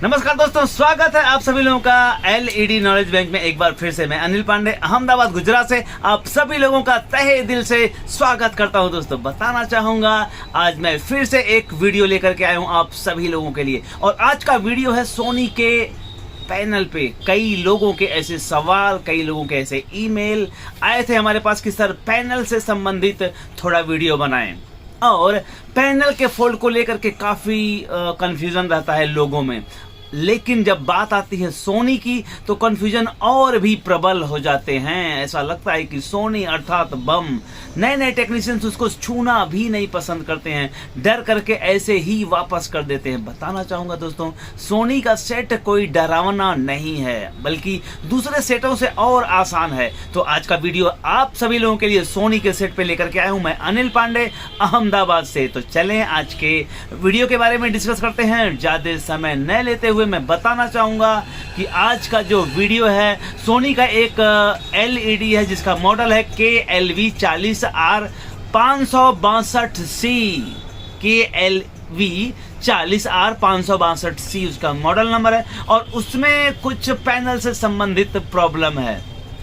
नमस्कार दोस्तों, स्वागत है आप सभी लोगों का एलईडी नॉलेज बैंक में। एक बार फिर से मैं अनिल पांडे अहमदाबाद गुजरात से आप सभी लोगों का तहे दिल से स्वागत करता हूं। दोस्तों बताना चाहूंगा, आज मैं फिर से एक वीडियो लेकर के आया हूं आप सभी लोगों के लिए। और आज का वीडियो है सोनी के पैनल पे कई लोगों के ऐसे सवाल, कई लोगों के ऐसे ईमेल आए थे हमारे पास कि सर पैनल से संबंधित थोड़ा वीडियो बनाएं। और पैनल के फोल्ड को लेकर के काफी कंफ्यूजन रहता है लोगों में, लेकिन जब बात आती है सोनी की तो कंफ्यूजन और भी प्रबल हो जाते हैं। ऐसा लगता है कि सोनी अर्थात बम, नए नए टेक्नीशियंस उसको छूना भी नहीं पसंद करते हैं, डर करके ऐसे ही वापस कर देते हैं। बताना चाहूंगा दोस्तों, सोनी का सेट कोई डरावना नहीं है, बल्कि दूसरे सेटों से और आसान है। तो आज का वीडियो आप सभी लोगों के लिए सोनी के सेट पे लेकर के आया हूं मैं अनिल पांडे अहमदाबाद से। तो चलें आज के वीडियो के बारे में डिस्कस करते हैं। ज्यादा समय न लेते हुए मैं बताना चाहूंगा कि आज का जो वीडियो है सोनी का एक एलईडी है जिसका मॉडल है KLV40R 562C। KLV40R 562C उसका मॉडल नंबर है और उसमें कुछ पैनल से संबंधित प्रॉब्लम है।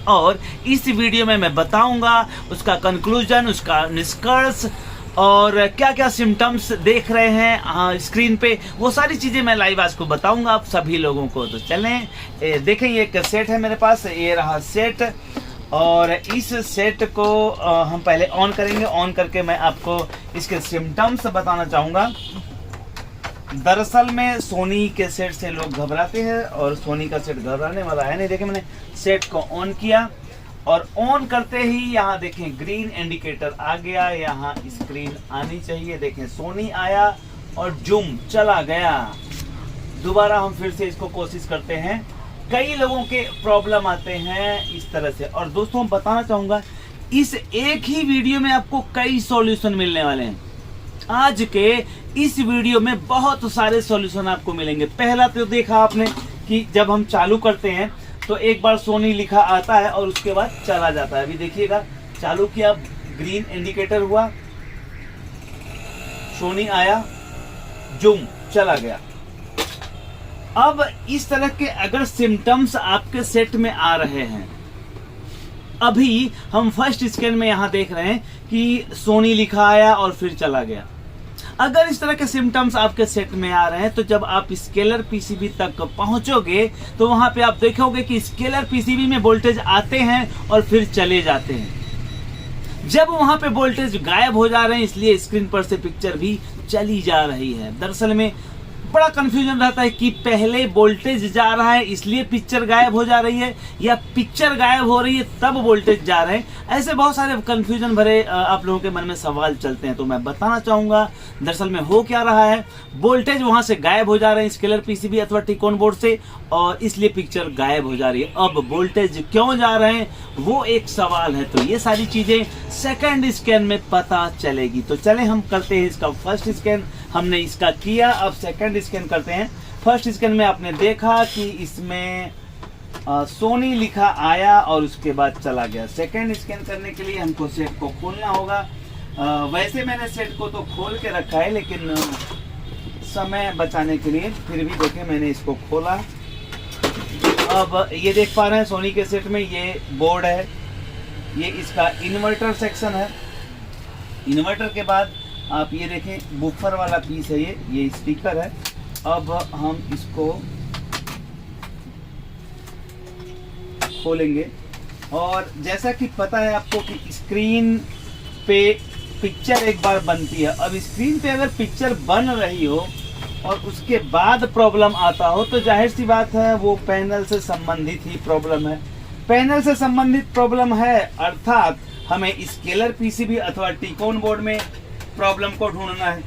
और इस वीडियो में मैं बताऊंगा उसका कंक्लूजन, उसका निष्कर्ष और क्या क्या सिम्टम्स देख रहे हैं स्क्रीन पे, वो सारी चीजें मैं लाइव आज को बताऊंगा आप सभी लोगों को। तो चलें देखें, ये एक सेट है मेरे पास, ये रहा सेट। और इस सेट को हम पहले ऑन करेंगे। ऑन करके मैं आपको इसके सिम्टम्स बताना चाहूंगा। दरअसल में सोनी के सेट से लोग घबराते हैं और सोनी का सेट घबराने वाला है नहीं। देखिए, मैंने सेट को ऑन किया और ऑन करते ही यहाँ देखें ग्रीन इंडिकेटर आ गया, यहाँ स्क्रीन आनी चाहिए। देखें सोनी आया और जूम चला गया। दोबारा हम फिर से इसको कोशिश करते हैं। कई लोगों के प्रॉब्लम आते हैं इस तरह से। और दोस्तों बताना चाहूंगा, इस एक ही वीडियो में आपको कई सॉल्यूशन मिलने वाले हैं। आज के इस वीडियो में बहुत सारे सॉल्यूशन आपको मिलेंगे। पहला तो देखा आपने कि जब हम चालू करते हैं तो एक बार सोनी लिखा आता है और उसके बाद चला जाता है। अभी देखिएगा, चालू किया, ग्रीन इंडिकेटर हुआ, सोनी आया, जूम चला गया। अब इस तरह के अगर सिम्टम्स आपके सेट में आ रहे हैं, अभी हम फर्स्ट स्कैन में यहां देख रहे हैं कि सोनी लिखा आया और फिर चला गया। अगर इस तरह के सिम्टम्स आपके सेट में आ रहे हैं तो जब आप स्केलर पीसीबी तक पहुंचोगे तो वहां पे आप देखोगे कि स्केलर पीसीबी में वोल्टेज आते हैं और फिर चले जाते हैं। जब वहां पे वोल्टेज गायब हो जा रहे हैं, इसलिए स्क्रीन पर से पिक्चर भी चली जा रही है। दरअसल में बड़ा कंफ्यूजन रहता है कि पहले वोल्टेज जा रहा है इसलिए पिक्चर गायब हो जा रही है, या पिक्चर गायब हो रही है तब वोल्टेज जा रहे हैं। ऐसे बहुत सारे कंफ्यूजन भरे आप लोगों के मन में सवाल चलते हैं। तो मैं बताना चाहूंगा दरअसल में हो क्या रहा है। वोल्टेज वहां से गायब हो जा रहे हैं स्केलर पीसीबी अथवा टिकोन बोर्ड से, और इसलिए पिक्चर गायब हो जा रही है। अब वोल्टेज क्यों जा रहे हैं वो एक सवाल है। तो ये सारी चीजें सेकंड स्कैन में पता चलेगी। तो चले हम करते हैं इसका फर्स्ट स्कैन। हमने इसका किया, अब सेकंड स्कैन करते हैं। फर्स्ट स्कैन में आपने देखा कि इसमें सोनी लिखा आया और उसके बाद चला गया। सेकंड स्कैन करने के लिए हमको सेट को खोलना होगा। वैसे मैंने सेट को तो खोल के रखा है, लेकिन समय बचाने के लिए फिर भी देखें मैंने इसको खोला। अब ये देख पा रहे हैं सोनी के सेट में ये बोर्ड है, ये इसका इन्वर्टर सेक्शन है। इन्वर्टर के बाद आप ये देखें बुफर वाला पीस है, ये स्पीकर है। अब हम इसको खोलेंगे और जैसा कि पता है आपको कि स्क्रीन पे पिक्चर एक बार बनती है। अब स्क्रीन पे अगर पिक्चर बन रही हो और उसके बाद प्रॉब्लम आता हो तो जाहिर सी बात है वो पैनल से संबंधित ही प्रॉब्लम है। पैनल से संबंधित प्रॉब्लम है अर्थात हमें स्केलर पीसीबी अथवा टिकोन बोर्ड में प्रॉब्लम को ढूंढना है।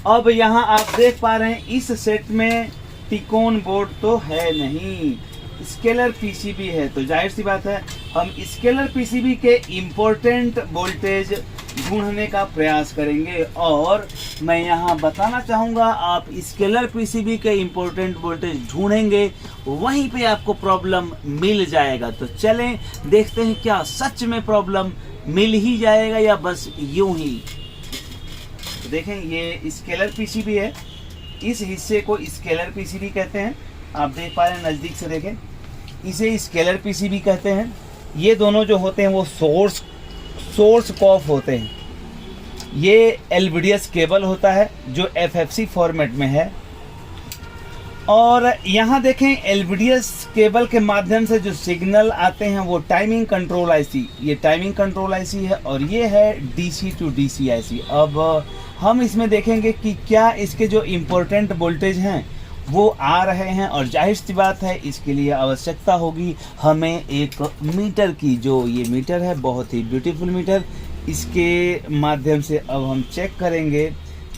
अब यहाँ आप देख पा रहे हैं इस सेट में टिकोन बोर्ड तो है नहीं, स्केलर पीसीबी है। तो जाहिर सी बात है हम स्केलर पीसीबी के इम्पोर्टेंट वोल्टेज ढूंढने का प्रयास करेंगे। और मैं यहाँ बताना चाहूँगा, आप स्केलर पीसीबी के इम्पोर्टेंट वोल्टेज ढूंढेंगे वहीं पे आपको प्रॉब्लम मिल जाएगा। तो चलें देखते हैं क्या सच में प्रॉब्लम मिल ही जाएगा या बस यूं ही। तो देखें ये स्केलर पीसीबी है इस हिस्से को स्केलर पीसीबी कहते हैं। आप देख पा रहे हैं, नज़दीक से देखें, इसे स्केलर पीसीबी कहते हैं। ये दोनों जो होते हैं वो सोर्स कॉफ होते हैं। ये एलवीडीएस केबल होता है जो एफएफसी फॉर्मेट में है। और यहाँ देखें, एलवीडीएस केबल के माध्यम से जो सिग्नल आते हैं वो टाइमिंग कंट्रोल आईसी, ये टाइमिंग कंट्रोल आईसी है, और ये है डीसी टू डीसी आईसी। अब हम इसमें देखेंगे कि क्या इसके जो इम्पोर्टेंट वोल्टेज हैं वो आ रहे हैं, और जाहिर सी बात है इसके लिए आवश्यकता होगी हमें एक मीटर की। जो ये मीटर है बहुत ही ब्यूटीफुल मीटर, इसके माध्यम से अब हम चेक करेंगे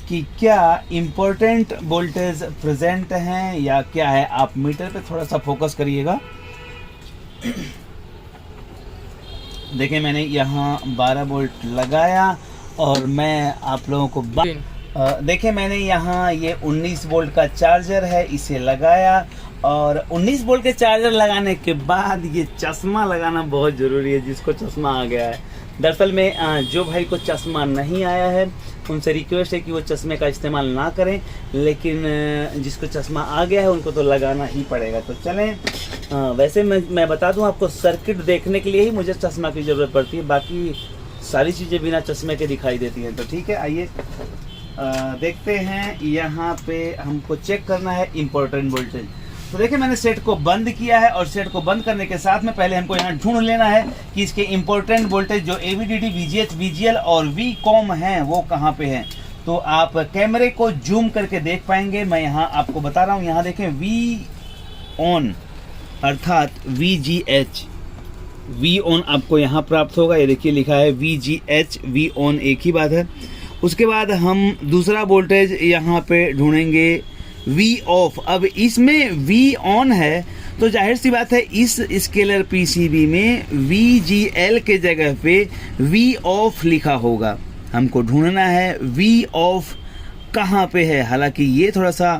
कि क्या इम्पोर्टेंट वोल्टेज प्रेजेंट हैं या क्या है। आप मीटर पे थोड़ा सा फोकस करिएगा। देखिए, मैंने यहाँ 12 वोल्ट लगाया और मैं आप लोगों को देखिए, मैंने यहाँ ये 19 वोल्ट का चार्जर है, इसे लगाया। और 19 वोल्ट के चार्जर लगाने के बाद ये चश्मा लगाना बहुत ज़रूरी है, जिसको चश्मा आ गया है। दरअसल में जो भाई को चश्मा नहीं आया है उनसे रिक्वेस्ट है कि वो चश्मे का इस्तेमाल ना करें, लेकिन जिसको चश्मा आ गया है उनको तो लगाना ही पड़ेगा। तो चलें, वैसे मैं बता दूं आपको, सर्किट देखने के लिए ही मुझे चश्मा की ज़रूरत पड़ती है, बाकी सारी चीज़ें बिना चश्मे के दिखाई देती हैं। तो ठीक है, आइए देखते हैं। यहाँ पे हमको चेक करना है इम्पोर्टेंट वोल्टेज। तो देखिए, मैंने सेट को बंद किया है, और सेट को बंद करने के साथ में पहले हमको यहाँ ढूंढ लेना है कि इसके इम्पोर्टेंट वोल्टेज जो AVDD, VGH, VGL और VCOM हैं वो कहाँ पे हैं। तो आप कैमरे को जूम करके देख पाएंगे। मैं यहाँ आपको बता रहा हूँ, यहाँ देखें, VON अर्थात VGH, VON आपको यहाँ प्राप्त होगा। ये देखिए लिखा है VGH, VON एक ही बात है। उसके बाद हम दूसरा वोल्टेज यहाँ पे ढूंढेंगे V ऑफ। अब इसमें V ऑन है तो जाहिर सी बात है इस स्केलर पीसीबी में VGL के जगह पे V ऑफ लिखा होगा। हमको ढूंढना है V ऑफ कहाँ पे है। हालांकि ये थोड़ा सा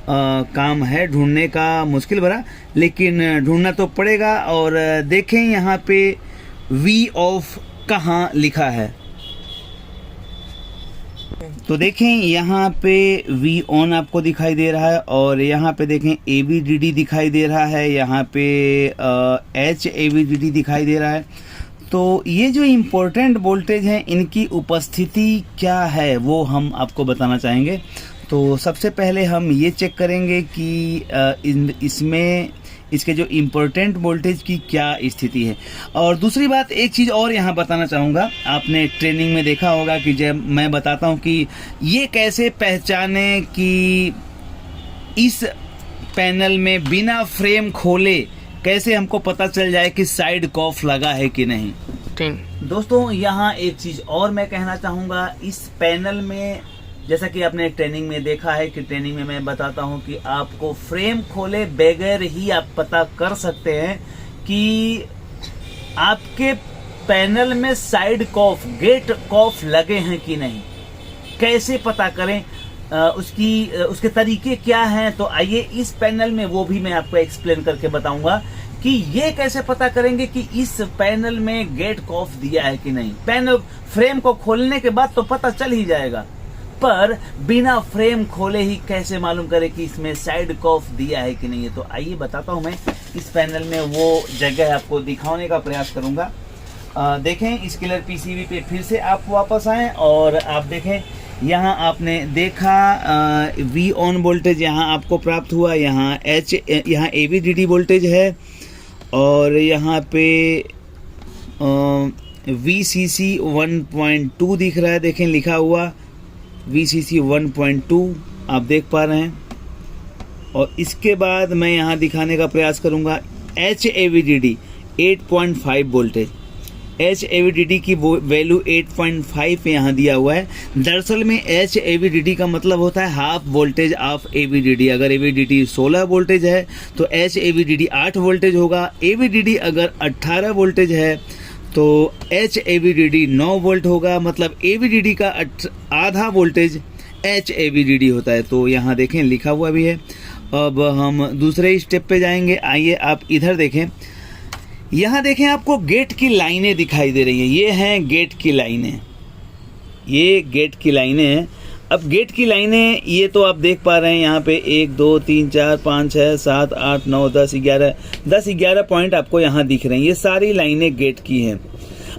काम है ढूंढने का, मुश्किल भरा, लेकिन ढूंढना तो पड़ेगा। और देखें यहाँ पे V ऑफ कहाँ लिखा है। तो देखें, यहाँ पे V ऑन आपको दिखाई दे रहा है, और यहाँ पे देखें AVDD दिखाई दे रहा है, यहाँ पे H AVDD दिखाई दे रहा है। तो ये जो इम्पोर्टेंट वोल्टेज हैं इनकी उपस्थिति क्या है वो हम आपको बताना चाहेंगे। तो सबसे पहले हम ये चेक करेंगे कि इसमें इसके जो इम्पोर्टेंट वोल्टेज की क्या स्थिति है। और दूसरी बात, एक चीज़ और यहाँ बताना चाहूँगा, आपने ट्रेनिंग में देखा होगा कि जब मैं बताता हूँ कि ये कैसे पहचाने कि इस पैनल में बिना फ्रेम खोले कैसे हमको पता चल जाए कि साइड कॉफ लगा है कि नहीं। दोस्तों, यहाँ एक चीज़ और मैं कहना चाहूँगा, इस पैनल में जैसा कि आपने ट्रेनिंग में देखा है कि ट्रेनिंग में मैं बताता हूं कि आपको फ्रेम खोले बगैर ही आप पता कर सकते हैं कि आपके पैनल में साइड कॉफ, गेट कॉफ लगे हैं कि नहीं। कैसे पता करें, उसके तरीके क्या हैं। तो आइए इस पैनल में वो भी मैं आपको एक्सप्लेन करके बताऊंगा कि ये कैसे पता करेंगे कि इस पैनल में गेट कॉफ दिया है कि नहीं। पैनल फ्रेम को खोलने के बाद तो पता चल ही जाएगा, पर बिना फ्रेम खोले ही कैसे मालूम करें कि इसमें साइड कॉफ दिया है कि नहीं है। तो आइए बताता हूं, मैं इस पैनल में वो जगह आपको दिखाने का प्रयास करूंगा। देखें, स्केलर पीसीबी पे फिर से आप वापस आएं और आप देखें, यहाँ आपने देखा V ऑन वोल्टेज यहाँ आपको प्राप्त हुआ, यहाँ AVDD वोल्टेज है, और यहाँ पे VCC 1.2 दिख रहा है। देखें, लिखा हुआ VCC 1.2 आप देख पा रहे हैं। और इसके बाद मैं यहाँ दिखाने का प्रयास करूँगा H AVDD 8.5 voltage. H AVDD की वैल्यू 8.5 यहाँ दिया हुआ है। दरअसल में H AVDD का मतलब होता है हाफ वोल्टेज ऑफ AVDD। अगर AVDD 16 वोल्टेज है तो H AVDD 8 वोल्टेज होगा। AVDD अगर 18 वोल्टेज है तो H AVDD 9 वोल्ट होगा। मतलब AVDD का आधा वोल्टेज H AVDD होता है। तो यहाँ देखें, लिखा हुआ भी है। अब हम दूसरे स्टेप पे जाएंगे। आइए आप इधर देखें, यहाँ देखें, आपको गेट की लाइनें दिखाई दे रही हैं। ये हैं गेट की लाइनें, ये गेट की लाइनें हैं। अब गेट की लाइनें ये तो आप देख पा रहे हैं यहाँ पे 1 2 3 4 5 6 7 8 9 10 11 पॉइंट आपको यहाँ दिख रहे हैं। ये सारी लाइनें गेट की हैं।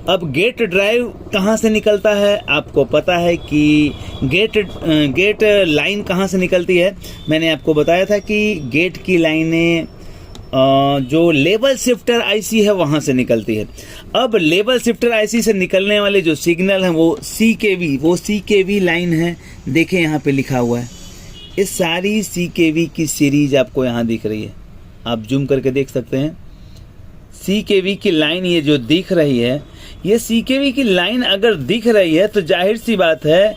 अब गेट ड्राइव कहाँ से निकलता है, आपको पता है कि गेट लाइन कहाँ से निकलती है। मैंने आपको बताया था कि गेट की लाइनें जो लेवल शिफ्टर आईसी है वहाँ से निकलती है। अब लेवल शिफ्टर आईसी से निकलने वाले जो सिग्नल हैं वो CKV लाइन है। देखें यहाँ पे लिखा हुआ है, इस सारी CKV की सीरीज आपको यहाँ दिख रही है। आप जूम करके देख सकते हैं CKV की लाइन ये जो दिख रही है, ये CKV की लाइन अगर दिख रही है तो जाहिर सी बात है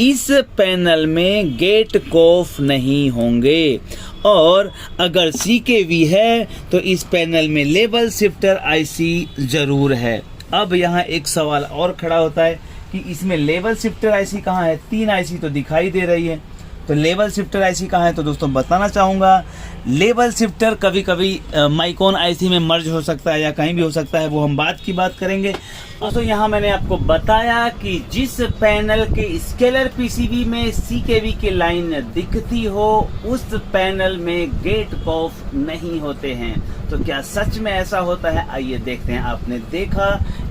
इस पैनल में गेट कॉफ नहीं होंगे, और अगर CKV है तो इस पैनल में लेवल शिफ्टर आईसी जरूर है। अब यहाँ एक सवाल और खड़ा होता है कि इसमें लेवल शिफ्टर आईसी कहाँ है। 3 आईसी तो दिखाई दे रही है, तो लेवल शिफ्टर आईसी कहाँ है। तो दोस्तों बताना चाहूँगा, लेवल शिफ्टर कभी कभी माइकॉन आईसी में मर्ज हो सकता है या कहीं भी हो सकता है, वो हम बात करेंगे। दोस्तों यहाँ मैंने आपको बताया कि जिस पैनल के स्केलर पीसीबी में CKV की लाइन दिखती हो उस पैनल में गेट कॉफ नहीं होते हैं। तो क्या सच में ऐसा होता है, आइए देखते हैं। आपने देखा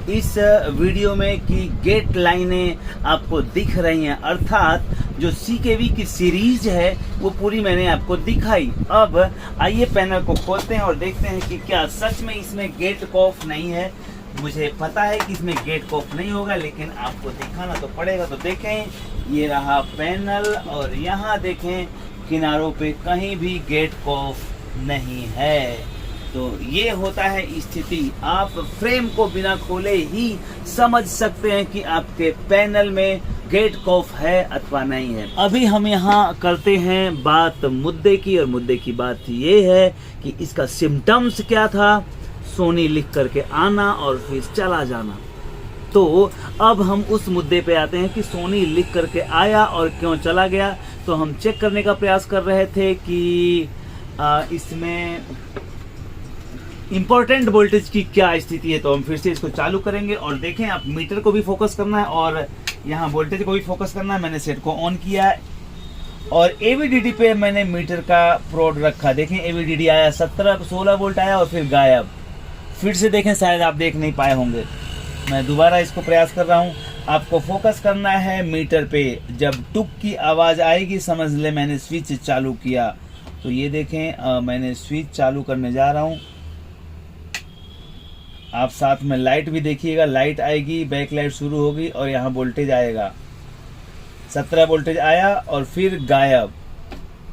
इस वीडियो में कि गेट लाइनें आपको दिख रही हैं, अर्थात जो CKV की सीरीज है वो पूरी मैंने आपको दिखाई। अब आइए पैनल को खोलते हैं और देखते हैं कि क्या सच में इसमें गेट कॉफ नहीं है। मुझे पता है कि इसमें गेट कॉफ नहीं होगा, लेकिन आपको दिखाना तो पड़ेगा। तो देखें, ये रहा पैनल और यहाँ देखें किनारों पे कहीं भी गेट कॉफ नहीं है। तो ये होता है स्थिति। आप फ्रेम को बिना खोले ही समझ सकते हैं कि आपके पैनल में गेट कॉफ है अथवा नहीं है। अभी हम यहाँ करते हैं बात मुद्दे की, और मुद्दे की बात ये है कि इसका सिम्टम्स क्या था। सोनी लिख करके आना और फिर चला जाना। तो अब हम उस मुद्दे पे आते हैं कि सोनी लिख करके आया और क्यों चला गया। तो हम चेक करने का प्रयास कर रहे थे कि इसमें इम्पोर्टेंट वोल्टेज की क्या स्थिति है। तो हम फिर से इसको चालू करेंगे और देखें, आप मीटर को भी फोकस करना है और यहाँ वोल्टेज को भी फोकस करना है। मैंने सेट को ऑन किया है और AVDD पे मैंने मीटर का प्रोड रखा। देखें AVDD आया 16 वोल्ट आया और फिर गायब। फिर से देखें, शायद आप देख नहीं पाए होंगे। मैं दोबारा इसको प्रयास कर रहा हूँ। आपको फोकस करना है मीटर पे। जब टुक की आवाज़ आएगी समझ ले मैंने स्विच चालू किया। तो ये देखें मैंने स्विच चालू करने जा रहा हूँ। आप साथ में लाइट भी देखिएगा, लाइट आएगी, बैक लाइट शुरू होगी और यहाँ वोल्टेज आएगा। 17 वोल्टेज आया और फिर गायब।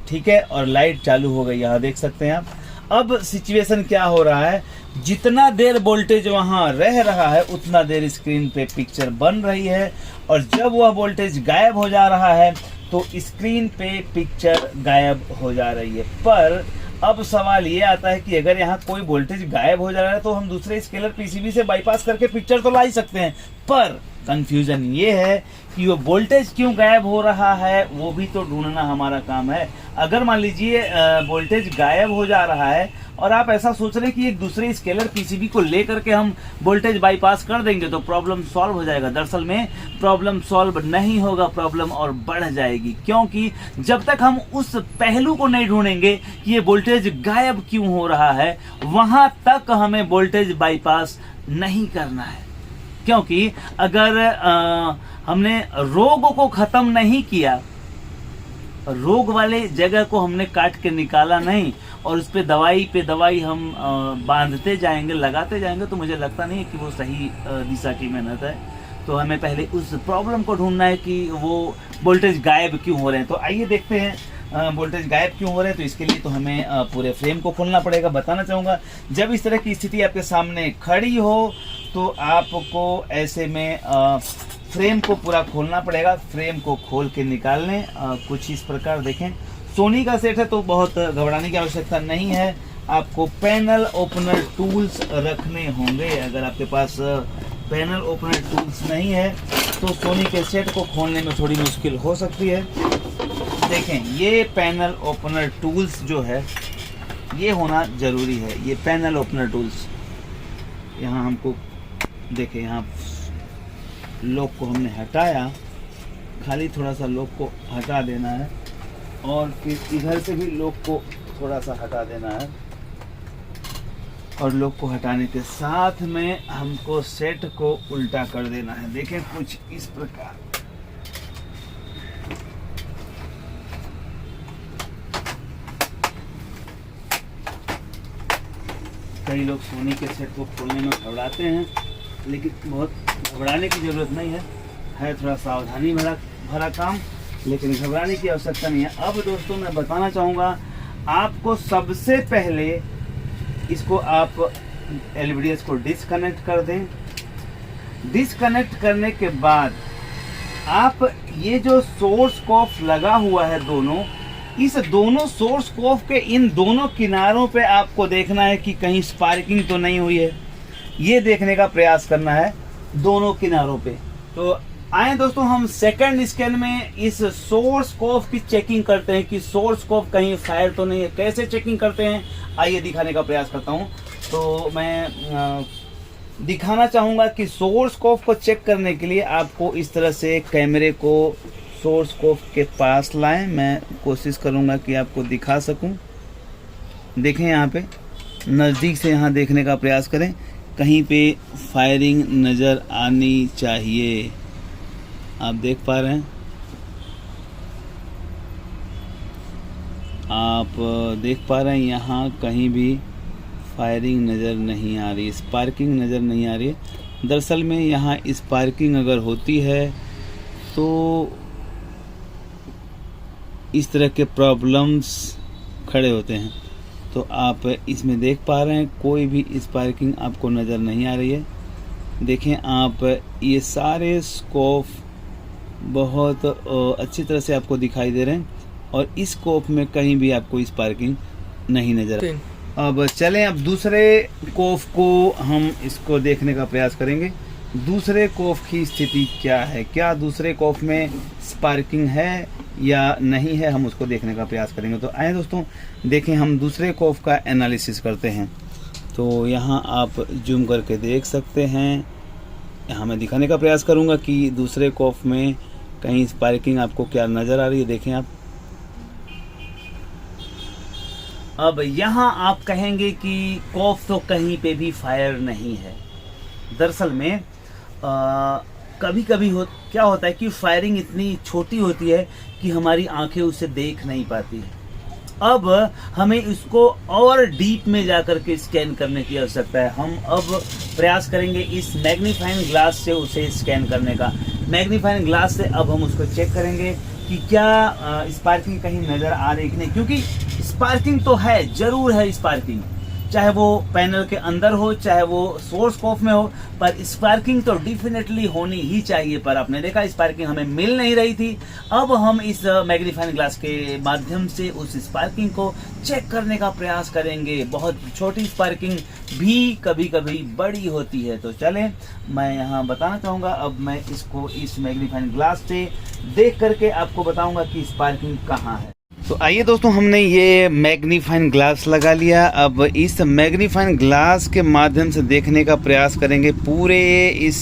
ठीक है, और लाइट चालू हो गई, यहाँ देख सकते हैं आप। अब सिचुएशन क्या हो रहा है, जितना देर वोल्टेज वहाँ रह रहा है उतना देर स्क्रीन पे पिक्चर बन रही है, और जब वह वोल्टेज गायब हो जा रहा है तो स्क्रीन पे पिक्चर गायब हो जा रही है। पर अब सवाल ये आता है कि अगर यहाँ कोई वोल्टेज गायब हो जा रहा है तो हम दूसरे स्केलर पीसीबी से बाईपास करके पिक्चर तो ला ही सकते हैं। पर कंफ्यूजन ये है कि वो वोल्टेज क्यों गायब हो रहा है वो भी तो ढूंढना हमारा काम है। अगर मान लीजिए वोल्टेज गायब हो जा रहा है और आप ऐसा सोच रहे हैं कि एक दूसरे स्केलर पीसीबी को लेकर के हम वोल्टेज बाईपास कर देंगे तो प्रॉब्लम सॉल्व हो जाएगा। दरअसल में प्रॉब्लम सॉल्व नहीं होगा, प्रॉब्लम और बढ़ जाएगी, क्योंकि जब तक हम उस पहलू को नहीं ढूंढेंगे कि ये वोल्टेज गायब क्यों हो रहा है वहां तक हमें वोल्टेज बाईपास नहीं करना है। क्योंकि अगर हमने रोग को खत्म नहीं किया, रोग वाले जगह को हमने काट के निकाला नहीं और उस पे दवाई हम बांधते जाएंगे, लगाते जाएंगे, तो मुझे लगता नहीं है कि वो सही दिशा की मेहनत है। तो हमें पहले उस प्रॉब्लम को ढूंढना है कि वो वोल्टेज गायब क्यों हो रहे हैं। तो आइए देखते हैं वोल्टेज गायब क्यों हो रहे हैं। तो इसके लिए तो हमें पूरे फ्रेम को खोलना पड़ेगा। बताना चाहूँगा, जब इस तरह की स्थिति आपके सामने खड़ी हो तो आपको ऐसे में फ्रेम को पूरा खोलना पड़ेगा। फ्रेम को खोल के निकाल लें कुछ इस प्रकार। देखें, सोनी का सेट है तो बहुत घबराने की आवश्यकता नहीं है। आपको पैनल ओपनर टूल्स रखने होंगे। अगर आपके पास पैनल ओपनर टूल्स नहीं है तो सोनी के सेट को खोलने में थोड़ी मुश्किल हो सकती है। देखें, ये पैनल ओपनर टूल्स जो है ये होना ज़रूरी है। ये पैनल ओपनर टूल्स यहाँ हमको देखें, यहाँ लॉक को हमने हटाया, खाली थोड़ा सा लोग को हटा देना है और फिर इधर से भी लोग को थोड़ा सा हटा देना है। और लोग को हटाने के साथ में हमको सेट को उल्टा कर देना है। देखें कुछ इस प्रकार। कई लोग सोनी के सेट को खोलने में घबराते हैं, लेकिन बहुत घबराने की ज़रूरत नहीं है थोड़ा सावधानी भरा काम, लेकिन घबराने की आवश्यकता नहीं है। अब दोस्तों मैं बताना चाहूँगा आपको, सबसे पहले इसको आप LVDS को डिस्कनेक्ट कर दें। डिस्कनेक्ट करने के बाद आप ये जो सोर्स कॉफ लगा हुआ है दोनों, इस दोनों सोर्स कॉफ के इन दोनों किनारों पे आपको देखना है कि कहीं स्पार्किंग तो नहीं हुई है। ये देखने का प्रयास करना है दोनों किनारों पे। तो आए दोस्तों, हम सेकंड स्कैन में इस सोर्स कॉफ की चेकिंग करते हैं कि सोर्स कॉफ कहीं फायर तो नहीं है। कैसे चेकिंग करते हैं आइए दिखाने का प्रयास करता हूँ। तो मैं दिखाना चाहूँगा कि सोर्स कॉफ को चेक करने के लिए आपको इस तरह से कैमरे को सोर्स कॉफ के पास लाएं। मैं कोशिश करूँगा कि आपको दिखा सकूँ। देखें यहाँ पे नज़दीक से यहाँ देखने का प्रयास करें, कहीं पे फायरिंग नज़र आनी चाहिए। आप देख पा रहे हैं, आप देख पा रहे हैं यहाँ कहीं भी फायरिंग नज़र नहीं आ रही, स्पार्किंग नज़र नहीं आ रही है। दरअसल में यहाँ स्पार्किंग अगर होती है तो इस तरह के प्रॉब्लम्स खड़े होते हैं। तो आप इसमें देख पा रहे हैं कोई भी स्पार्किंग आपको नज़र नहीं आ रही है। देखें आप, ये सारे स्कोप बहुत अच्छी तरह से आपको दिखाई दे रहे हैं और इस स्कोप में कहीं भी आपको स्पार्किंग नहीं नज़र आ। अब चलें, अब दूसरे कोफ को हम इसको देखने का प्रयास करेंगे। दूसरे कोफ की स्थिति क्या है, क्या दूसरे कोफ में स्पार्किंग है या नहीं है, हम उसको देखने का प्रयास करेंगे। तो आए दोस्तों देखें, हम दूसरे कोफ का एनालिसिस करते हैं। तो यहाँ आप जूम करके देख सकते हैं। यहाँ मैं दिखाने का प्रयास करूँगा कि दूसरे कोफ में कहीं स्पार्किंग आपको क्या नज़र आ रही है। देखें आप, अब यहाँ आप कहेंगे कि कोफ तो कहीं पे भी फायर नहीं है। दरअसल में कभी कभी क्या होता है कि फायरिंग इतनी छोटी होती है कि हमारी आंखें उसे देख नहीं पाती है। अब हमें इसको और डीप में जाकर के स्कैन करने की आवश्यकता है। हम अब प्रयास करेंगे इस मैग्नीफाइंग ग्लास से उसे स्कैन करने का। मैग्नीफाइंग ग्लास से अब हम उसको चेक करेंगे कि क्या स्पार्किंग कहीं नज़र आ रही कि नहीं, क्योंकि स्पार्किंग तो है, ज़रूर है स्पार्किंग, चाहे वो पैनल के अंदर हो चाहे वो सोर्स कॉफ में हो, पर स्पार्किंग तो डेफिनेटली होनी ही चाहिए। पर आपने देखा स्पार्किंग हमें मिल नहीं रही थी। अब हम इस मैग्नीफाइंग ग्लास के माध्यम से उस स्पार्किंग को चेक करने का प्रयास करेंगे। बहुत छोटी स्पार्किंग भी कभी कभी बड़ी होती है। तो चलें, मैं यहाँ बताना चाहूँगा, अब मैं इसको इस मैग्नीफाइंग ग्लास से देख करके आपको बताऊँगा कि स्पार्किंग कहाँ है। तो आइए दोस्तों, हमने ये मैग्नीफाइंग ग्लास लगा लिया। अब इस मैग्नीफाइंग ग्लास के माध्यम से देखने का प्रयास करेंगे, पूरे इस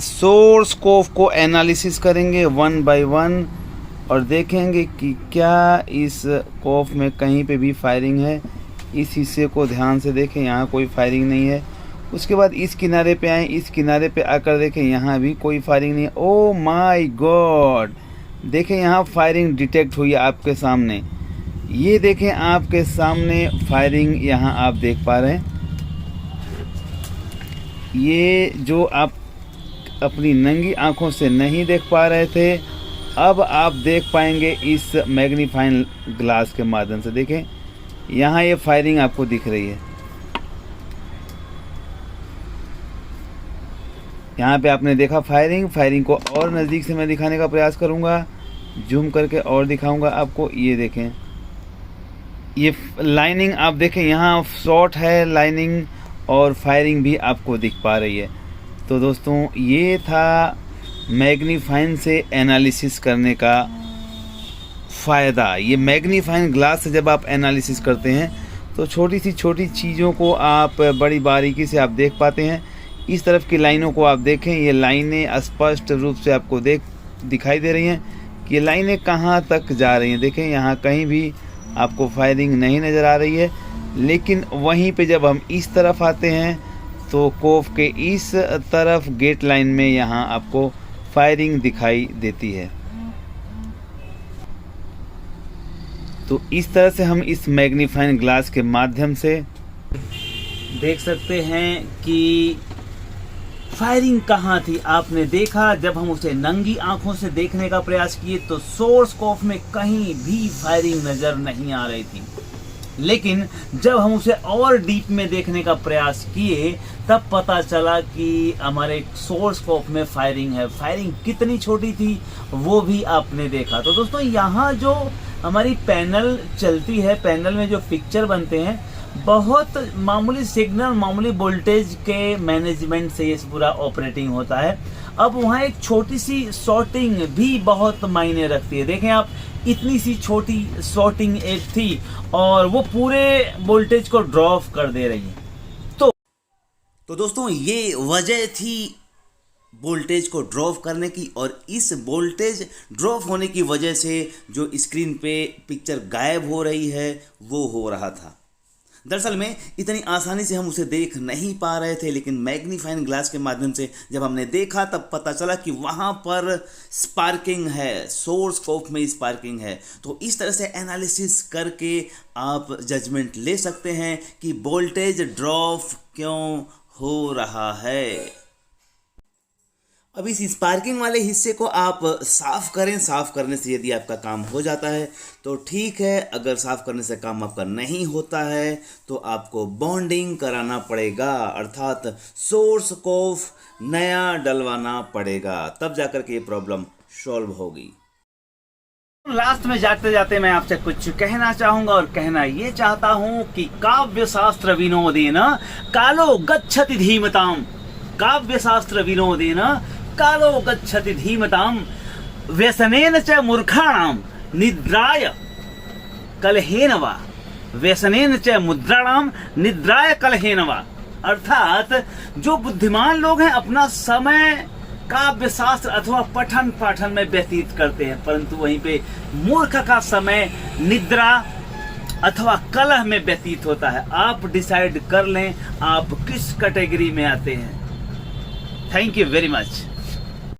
सोर्स कोफ को एनालिसिस करेंगे 1 बाय 1 और देखेंगे कि क्या इस कोफ में कहीं पे भी फायरिंग है। इस हिस्से को ध्यान से देखें, यहाँ कोई फायरिंग नहीं है। उसके बाद इस किनारे पे आएँ, इस किनारे पे आकर देखें, यहाँ भी कोई फायरिंग नहीं है। ओ माय गॉड, देखें यहाँ फायरिंग डिटेक्ट हुई है आपके सामने। ये देखें आपके सामने फायरिंग यहाँ आप देख पा रहे हैं। ये जो आप अपनी नंगी आंखों से नहीं देख पा रहे थे, अब आप देख पाएंगे इस मैग्नीफाइंग ग्लास के माध्यम से। देखें यहाँ ये फायरिंग आपको दिख रही है। यहाँ पे आपने देखा फायरिंग को और नज़दीक से मैं दिखाने का प्रयास करूँगा, जूम करके और दिखाऊंगा आपको। ये देखें, ये लाइनिंग आप देखें, यहाँ शॉट है लाइनिंग और फायरिंग भी आपको दिख पा रही है। तो दोस्तों ये था मैग्नीफाइंग से एनालिसिस करने का फ़ायदा। ये मैग्नीफाइंग ग्लास से जब आप एनालिसिस करते हैं तो छोटी सी छोटी चीज़ों को आप बड़ी बारीकी से आप देख पाते हैं। इस तरफ की लाइनों को आप देखें, ये लाइनें स्पष्ट रूप से आपको दिखाई दे रही हैं कि लाइनें कहाँ तक जा रही हैं। देखें यहाँ कहीं भी आपको फायरिंग नहीं नज़र आ रही है, लेकिन वहीं पे जब हम इस तरफ आते हैं तो कोफ के इस तरफ गेट लाइन में यहाँ आपको फायरिंग दिखाई देती है। तो इस तरह से हम इस मैग्नीफाइंग ग्लास के माध्यम से देख सकते हैं कि फायरिंग कहाँ थी। आपने देखा जब हम उसे नंगी आंखों से देखने का प्रयास किए तो सोर्स कोफ में कहीं भी फायरिंग नज़र नहीं आ रही थी, लेकिन जब हम उसे और डीप में देखने का प्रयास किए तब पता चला कि हमारे सोर्स कोफ में फायरिंग है। फायरिंग कितनी छोटी थी वो भी आपने देखा। तो दोस्तों यहाँ जो हमारी पैनल चलती है, पैनल में जो पिक्चर बनते हैं, बहुत मामूली सिग्नल, मामूली वोल्टेज के मैनेजमेंट से ये पूरा ऑपरेटिंग होता है। अब वहाँ एक छोटी सी सॉर्टिंग भी बहुत मायने रखती है। देखें आप, इतनी सी छोटी सॉर्टिंग एक थी और वो पूरे वोल्टेज को ड्रॉप कर दे रही है। तो दोस्तों ये वजह थी वोल्टेज को ड्रॉप करने की, और इस वोल्टेज ड्रॉप होने की वजह से जो स्क्रीन पे पिक्चर गायब हो रही है वो हो रहा था। दरअसल में इतनी आसानी से हम उसे देख नहीं पा रहे थे, लेकिन मैग्नीफाइंग ग्लास के माध्यम से जब हमने देखा तब पता चला कि वहाँ पर स्पार्किंग है, सोर्स कोफ में स्पार्किंग है। तो इस तरह से एनालिसिस करके आप जजमेंट ले सकते हैं कि वोल्टेज ड्रॉप क्यों हो रहा है। अब इस स्पार्किंग वाले हिस्से को आप साफ़ करें। साफ़ करने से यदि आपका काम हो जाता है तो ठीक है, अगर साफ़ करने से काम आपका नहीं होता है तो आपको बॉन्डिंग कराना पड़ेगा, अर्थात सोर्स कोफ नया डलवाना पड़ेगा, तब जाकर के ये प्रॉब्लम सॉल्व होगी। लास्ट में जाते जाते मैं आपसे कुछ कहना चाहूंगा, और कहना ये चाहता हूं कि काव्य शास्त्र विनोदेन कालो गच्छति धीमताम, काव्य शास्त्र विनोदेन कालो गच्छति धीमताम, व्यसनेन च मूर्खाणाम निद्राय कलहेन वा, व्यसनेन च मुद्राणाम निद्राय कलहेन वा। अर्थात जो बुद्धिमान लोग हैं अपना समय काव्य शास्त्र अथवा पठन पाठन में व्यतीत करते हैं, परंतु वहीं पे मूर्ख का समय निद्रा अथवा कलह में व्यतीत होता है। आप डिसाइड कर लें आप किस कैटेगरी में आते हैं। Thank you very much.